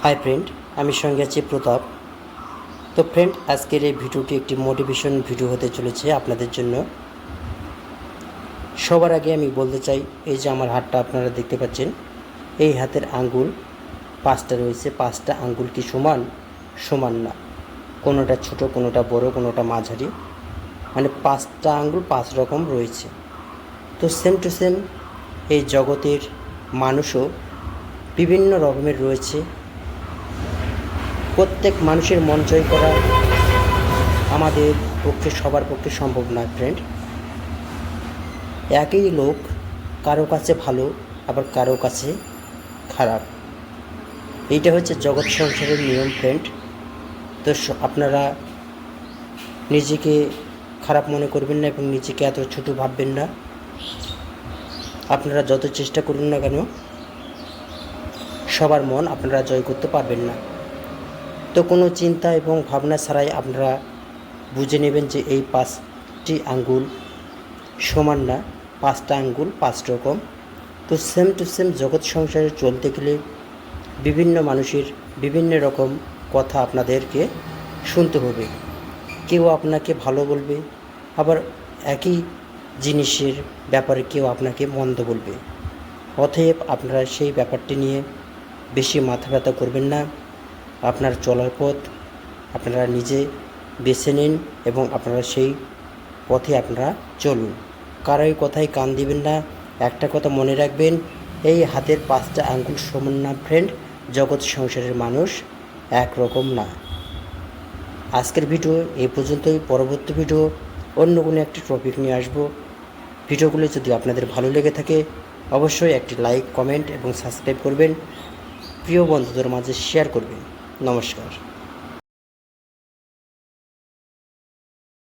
Hi friend, আমি সঙ্গে আছি প্রতাপ। তো ফ্রেন্ড, আজকের এই ভিডিওটি একটি মোটিভেশন ভিডিও হতে চলেছে আপনাদের জন্য। সবার আগে আমি বলতে চাই, এই যে আমার হাতটা আপনারা দেখতে পাচ্ছেন, এই হাতের আঙ্গুল 5টা রয়েছে। 5টা আঙ্গুল কি সমান? সমান না। কোনোটা ছোট, কোনোটা বড়, কোনোটা মাঝারি, মানে 5টা আঙ্গুল 5 রকম রয়েছে। তো সেম টু সেম এই জগতের মানুষও বিভিন্ন রকমের রয়েছে। প্রত্যেক মানুষের মন জয় করা আমাদের পক্ষে, সবার পক্ষে সম্ভব নয় ফ্রেন্ড। একই লোক কারো কাছে ভালো, আবার কারো কাছে খারাপ। এইটা হচ্ছে জগৎ সংসারের নিয়ম ফ্রেন্ড। তো আপনারা নিজেকে খারাপ মনে করবেন না এবং নিজেকে এত ছোট ভাববেন না। আপনারা যত চেষ্টা করুন না কেন, সবার মন আপনারা জয় করতে পারবেন না। তো কোনো চিন্তা এবং ভাবনা ছাড়াই আপনারা বুঝে নেবেন যে এই 5টি আঙ্গুল সমান না, 5টা আঙ্গুল 5 রকম। তো সেম টু সেম জগৎ সংসারে চলতে গেলে বিভিন্ন মানুষের বিভিন্ন রকম কথা আপনাদেরকে শুনতে হবে। কেউ আপনাকে ভালো বলবে, আবার একই জিনিসের ব্যাপারে কেউ আপনাকে মন্দ বলবে। অতএব আপনারা সেই ব্যাপারটি নিয়ে বেশি মাথা ব্যথা করবেন না। আপনার চলার পথ আপনারা নিজে বেছে নিন এবং আপনারা সেই পথে আপনারা চলুন। কারোই কথায় কান দিবেন না। একটা কথা মনে রাখবেন, এই হাতের 5টা আঙ্গুল সমান না ফ্রেন্ড। জগৎ সংসারের মানুষ একরকম না। আজকের ভিডিও এই পর্যন্তই। পরবর্তী ভিডিও অন্য কোনো একটি টপিক নিয়ে আসবো। ভিডিওগুলি যদি আপনাদের ভালো লেগে থাকে অবশ্যই একটি লাইক, কমেন্ট এবং সাবস্ক্রাইব করবেন। প্রিয় বন্ধুদের মাঝে শেয়ার করবেন। নমস্কার।